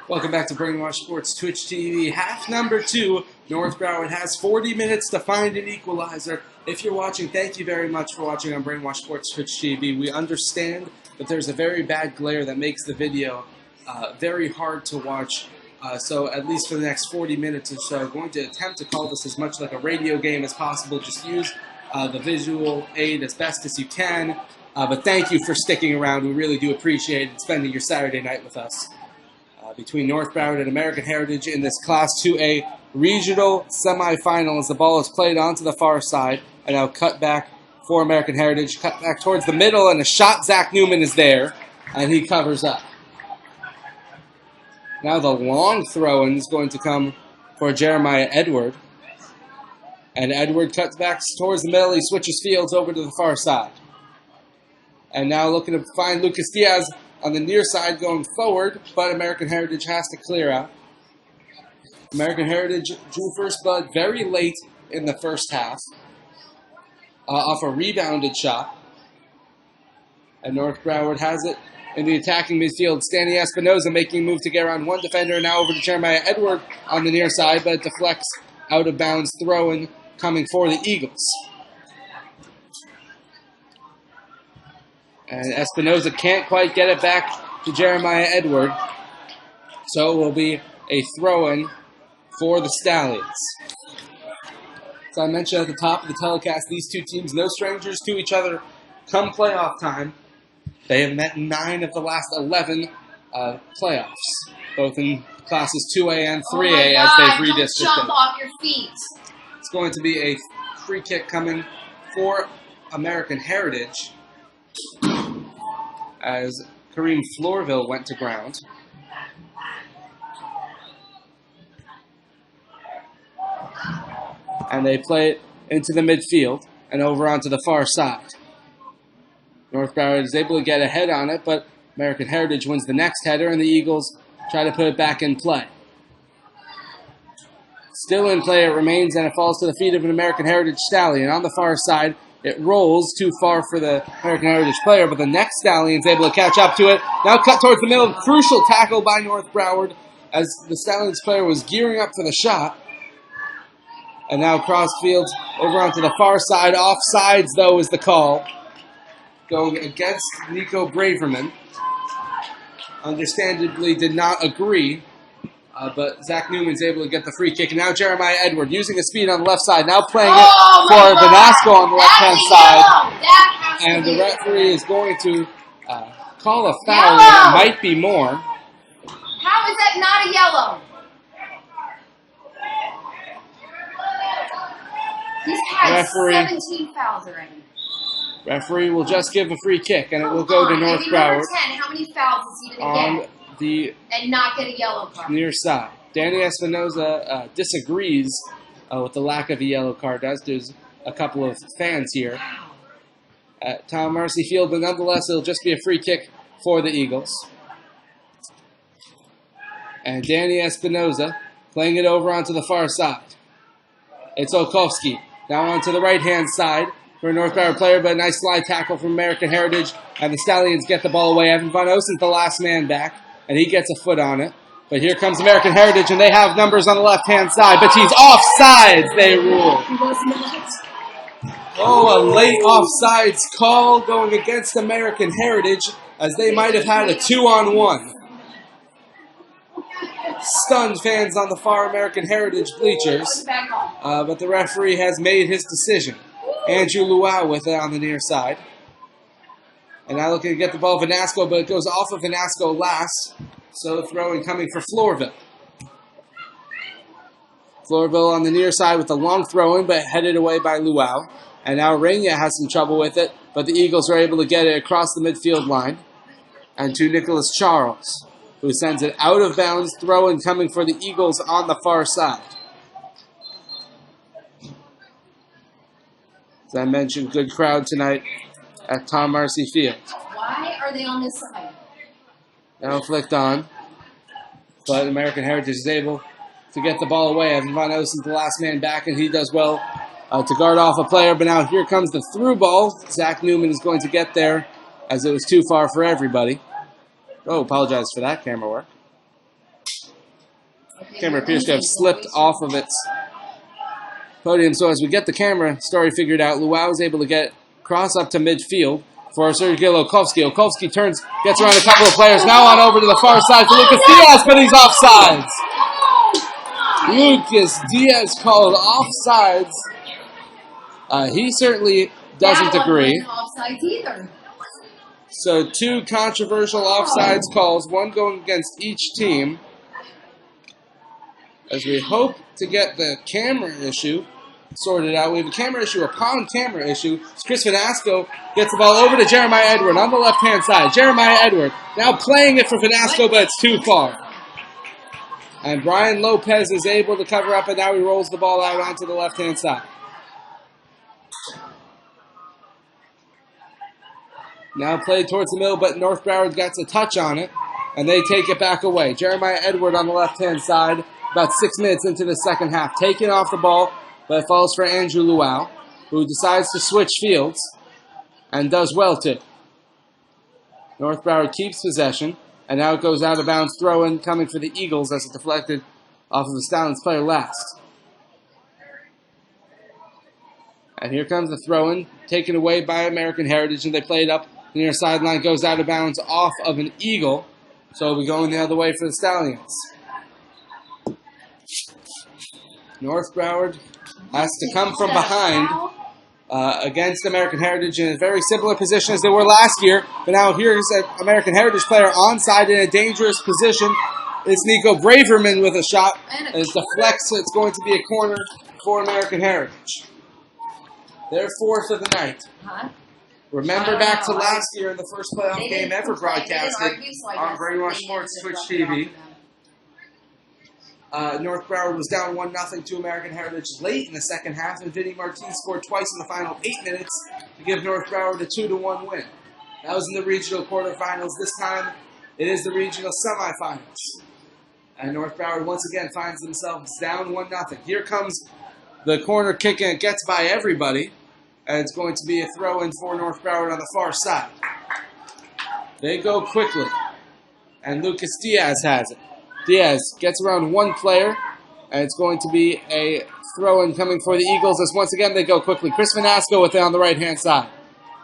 Welcome back to Brainwash Sports Twitch TV. Half number 2. North Broward has 40 minutes to find an equalizer. If you're watching, thank you very much for watching on Brainwash Sports Twitch TV. We understand that there's a very bad glare that makes the video very hard to watch. So at least for the next 40 minutes or so, I'm going to attempt to call this as much like a radio game as possible. Just use the visual aid as best as you can. But thank you for sticking around. We really do appreciate it, spending your Saturday night with us. Between North Broward and American Heritage in this Class 2A regional semifinal as the ball is played onto the far side and now cut back for American Heritage, cut back towards the middle, and a shot. Zach Newman is there and he covers up. Now the long throw-in is going to come for Jeremiah Edward, and Edward cuts back towards the middle. He switches fields over to the far side, and now looking to find Lucas Diaz on the near side going forward, but American Heritage has to clear out. American Heritage drew first blood very late in the first half off a rebounded shot. And North Broward has it in the attacking midfield. Stanley Espinoza making a move to get around one defender. Now over to Jeremiah Edward on the near side, but it deflects out of bounds, throw-in coming for the Eagles. And Espinoza can't quite get it back to Jeremiah Edward. So it will be a throw-in for the Stallions. So I mentioned at the top of the telecast, these two teams, no strangers to each other come playoff time. They have met in 9 of the last 11 playoffs, both in classes 2A and 3A as they've redistricted. Don't jump off your feet. It's going to be a free kick coming for American Heritage, as Kareem Floorville went to ground. And they play it into the midfield and over onto the far side. North Broward is able to get ahead on it, but American Heritage wins the next header, and the Eagles try to put it back in play. Still in play it remains, and it falls to the feet of an American Heritage Stallion. On the far side, it rolls too far for the American Heritage player, but the next Stallion's able to catch up to it. Now cut towards the middle. Crucial tackle by North Broward as the Stallions player was gearing up for the shot. And now cross fields over onto the far side. Offsides, though, is the call, going against Nico Braverman. Understandably did not agree. But Zach Newman's able to get the free kick. And now Jeremiah Edward using his speed on the left side. Now playing it for Vanasco on the left-hand side. And the referee is going to call a foul. And it might be more. How is that not a yellow? He's had 17 fouls already. Referee will just give a free kick, and it will go to North Broward. 10, how many fouls is he going to get? And not get a yellow card. Near side. Danny Espinoza disagrees with the lack of a yellow card, as does a couple of fans here at Tom Marcy Field, but nonetheless, it'll just be a free kick for the Eagles. And Danny Espinoza playing it over onto the far side. It's Olkowski. Now onto the right-hand side for a North Broward player, but a nice slide tackle from American Heritage, and the Stallions get the ball away. Evan Von Osen's the last man back, and he gets a foot on it. But here comes American Heritage, and they have numbers on the left-hand side, but he's offsides, they rule. Oh, a late offsides call going against American Heritage, as they might have had a 2-on-1. Stunned fans on the far American Heritage bleachers, but the referee has made his decision. Andrew Luau with it on the near side. And now looking to get the ball, Vanasco, but it goes off of Vanasco last. So throwing coming for Floorville. Floorville on the near side with a long throw-in, but headed away by Luau. And now Rania has some trouble with it, but the Eagles are able to get it across the midfield line. And to Nicholas Charles, who sends it out of bounds, throw-in coming for the Eagles on the far side. As I mentioned, good crowd tonight at Tom Marcy Field. Why are they on this side? Now flicked on, but American Heritage is able to get the ball away. Evan Von Osen's the last man back, and he does well to guard off a player. But now here comes the through ball. Zach Newman is going to get there as it was too far for everybody. Oh, apologize for that camera work. Camera appears to have slipped off of its podium. So as we get the camera story figured out, Luau is able to get cross up to midfield for Sergei Lokovsky. Lokovsky turns, gets around a couple of players. Now on over to the far side for Lucas Diaz, but he's offsides. Lucas Diaz called offsides. He certainly doesn't agree. So 2 controversial offsides calls, one going against each team. As we hope to get the camera issue sorted out. We have a camera issue upon camera issue. Chris Vanasco gets the ball over to Jeremiah Edward on the left-hand side. Jeremiah Edward now playing it for Vanasco, but it's too far. And Brian Lopez is able to cover up, and now he rolls the ball out onto the left-hand side. Now played towards the middle, but North Broward gets a touch on it, and they take it back away. Jeremiah Edward on the left-hand side, about 6 minutes into the second half. Taking off the ball, but it falls for Andrew Luau, who decides to switch fields, and does well too. North Broward keeps possession, and now it goes out of bounds. Throw-in coming for the Eagles as it deflected off of the Stallions player last. And here comes the throw-in, taken away by American Heritage, and they play it up. The near sideline goes out of bounds off of an Eagle, so it'll be going the other way for the Stallions. North Broward has to come from behind against American Heritage in a very similar position as they were last year. But now here's an American Heritage player onside in a dangerous position. It's Nico Braverman with a shot. And it deflects, so it's going to be a corner for American Heritage. Their 4th of the night. Remember back to last year in the first playoff game ever broadcasted on Brainwash Sports Twitch TV. North Broward was down 1-0 to American Heritage late in the second half, and Vinny Martin scored twice in the final 8 minutes to give North Broward a 2-1 win. That was in the regional quarterfinals. This time, it is the regional semifinals. And North Broward once again finds themselves down 1-0. Here comes the corner kick, and it gets by everybody. And it's going to be a throw-in for North Broward on the far side. They go quickly. And Lucas Diaz has it. Diaz gets around one player. And it's going to be a throw-in coming for the Eagles as once again they go quickly. Chris Vanasco with it on the right-hand side.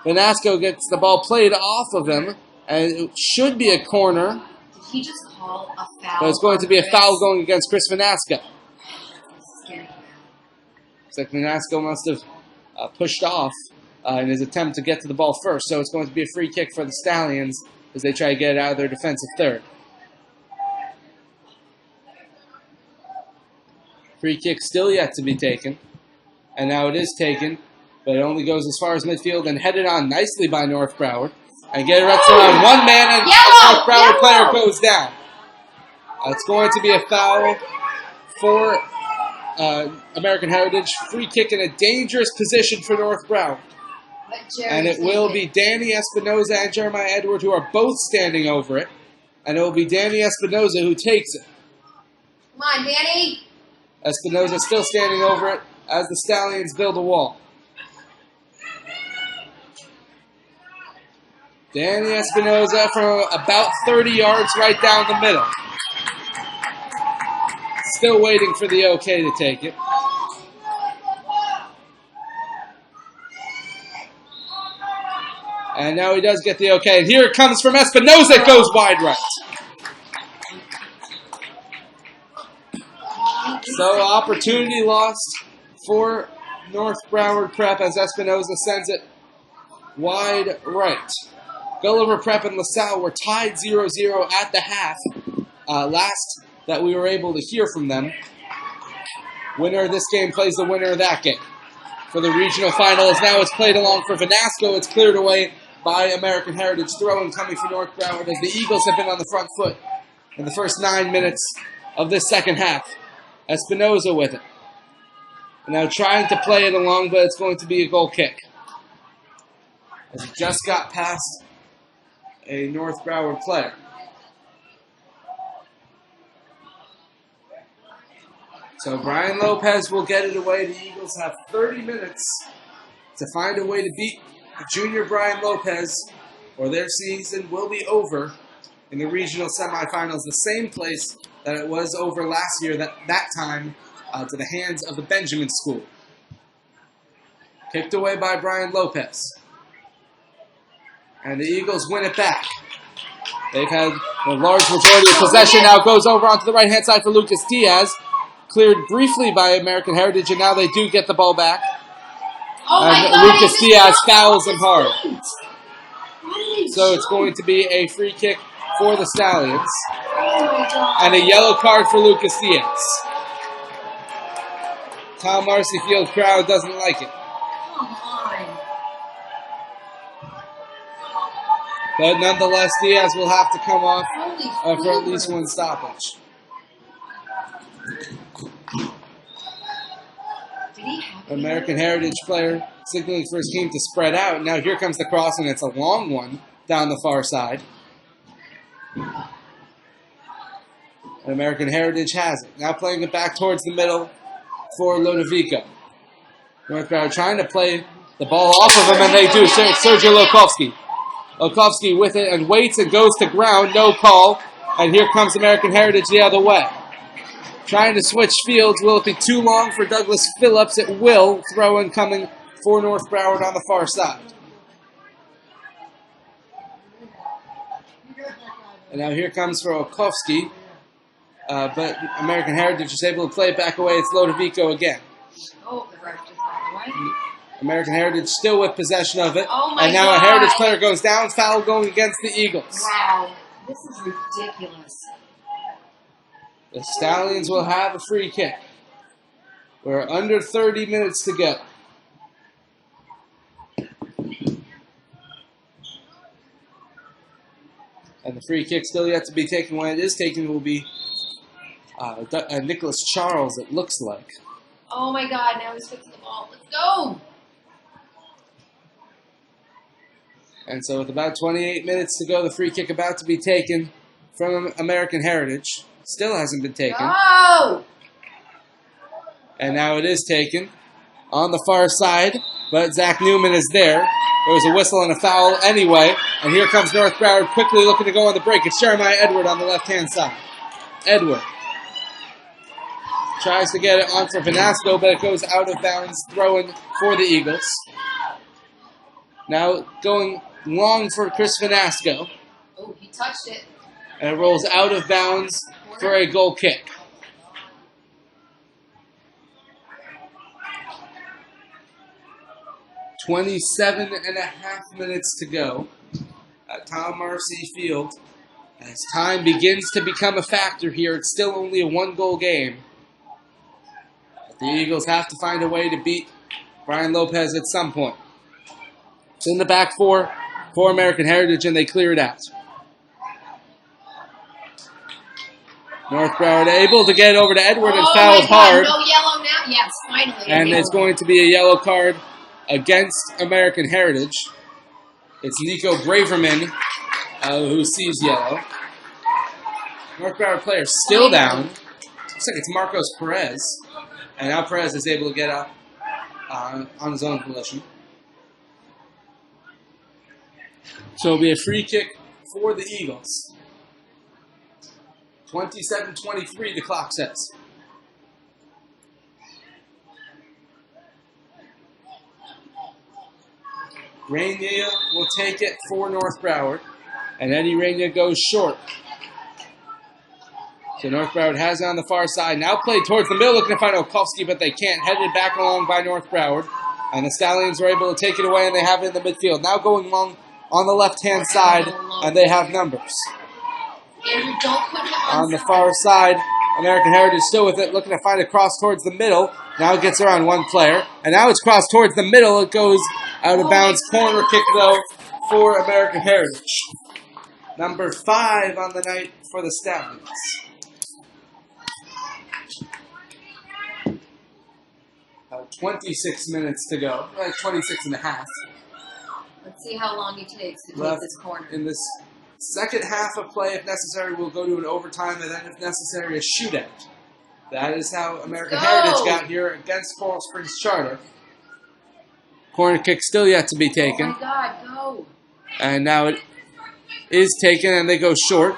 Vanasco gets the ball played off of him. And it should be a corner. Did he just call a foul? But it's going to be a foul going against Chris Vanasco. Looks like Vanasco must have pushed off in his attempt to get to the ball first. So it's going to be a free kick for the Stallions as they try to get it out of their defensive third. Free kick still yet to be taken. And now it is taken, but it only goes as far as midfield and headed on nicely by North Broward. And get it right around one man and North Broward player goes down. It's going to be a foul for American Heritage. Free kick in a dangerous position for North Broward. And it will be Danny Espinoza and Jeremiah Edward who are both standing over it. And it will be Danny Espinoza who takes it. Come on, Danny. Espinoza still standing over it as the Stallions build a wall. Danny Espinoza from about 30 yards right down the middle. Still waiting for the okay to take it. And now he does get the okay. And here it comes from Espinoza. It goes wide right. So opportunity lost for North Broward Prep as Espinoza sends it wide right. Gulliver Prep and LaSalle were tied 0-0 at the half. Last that we were able to hear from them. Winner of this game plays the winner of that game. For the regional final, as now it's played along for Vanasco. It's cleared away by American Heritage. Throw-in coming for North Broward as the Eagles have been on the front foot in the first 9 minutes of this second half. Espinoza with it. And now trying to play it along, but it's going to be a goal kick. As it just got past a North Broward player. So Brian Lopez will get it away. The Eagles have 30 minutes to find a way to beat junior Brian Lopez, or their season will be over in the regional semifinals, the same place that it was over last year, that time to the hands of the Benjamin School. Kicked away by Brian Lopez. And the Eagles win it back. They've had a large majority of possession. Now goes over onto the right-hand side for Lucas Diaz. Cleared briefly by American Heritage, and now they do get the ball back. And Lucas Diaz fouls him hard. So it's going to be a free kick for the Stallions. And a yellow card for Lucas Diaz. Tom Marcy Field crowd doesn't like it. But nonetheless, Diaz will have to come off for at least one stoppage. American Heritage player signaling for his team to spread out. Now here comes the cross, and it's a long one down the far side. And American Heritage has it. Now playing it back towards the middle for Lodovico. North Broward trying to play the ball off of him, and they do. Sergio Lokovsky. Lokovsky with it and waits and goes to ground. No call. And here comes American Heritage the other way. Trying to switch fields. Will it be too long for Douglas Phillips? It will. Throw in coming for North Broward on the far side. And now here comes for Lokovsky. But American Heritage is able to play it back away. It's Lodovico again. Oh, the ref just got away. American Heritage still with possession of it. Oh my and now God. a Heritage player goes down. Foul going against the Eagles. Wow. This is ridiculous. The Stallions will have a free kick. We're under 30 minutes to go. And the free kick still yet to be taken. When it is taken, it will be Nicholas Charles, it looks like. Oh my God, now he's fixing the ball. Let's go! And so with about 28 minutes to go, the free kick about to be taken from American Heritage. Still hasn't been taken. Go! And now it is taken on the far side, but Zach Newman is there. There was a whistle and a foul anyway. And here comes North Broward quickly looking to go on the break. It's Jeremiah Edward on the left-hand side. Edward tries to get it on for Vanasco, but it goes out of bounds, throwing for the Eagles. Now going long for Chris Vanasco. Oh, he touched it. And it rolls out of bounds for a goal kick. .27.5 minutes to go at Tom Marcy Field. As time begins to become a factor here, it's still only a one-goal game. But the Eagles have to find a way to beat Brian Lopez at some point. It's in the back four for American Heritage, and they clear it out. North Broward able to get over to Edward and fouled hard. No yellow now? Yes, finally. And it's going to be a yellow card against American Heritage. It's Nico Braverman who sees yellow. North Broward player still down. Looks like it's Marcos Perez. And now Perez is able to get up on his own volition. So it'll be a free kick for the Eagles. 27-23, the clock says. Rainier will take it for North Broward. And Eddie Rainier goes short. So North Broward has it on the far side. Now played towards the middle, looking to find Olkowski, but they can't. Headed back along by North Broward. And the Stallions are able to take it away, and they have it in the midfield. Now going long on the left-hand side, and they have numbers. Andrew, don't put him on the far side, American Heritage still with it, looking to find a cross towards the middle. Now it gets around one player, and now it's crossed towards the middle. It goes out of bounds. Corner kick, though, for American Heritage. Number 5 on the night for the Stallions. About 26 minutes to go. 26 and a half. Let's see how long it takes to take this corner. In this second half of play, if necessary, we'll go to an overtime, and then, if necessary, a shootout. That is how American Heritage got here against Coral Springs Charter. Corner kick still yet to be taken. Oh my God, go! And now it is taken, and they go short.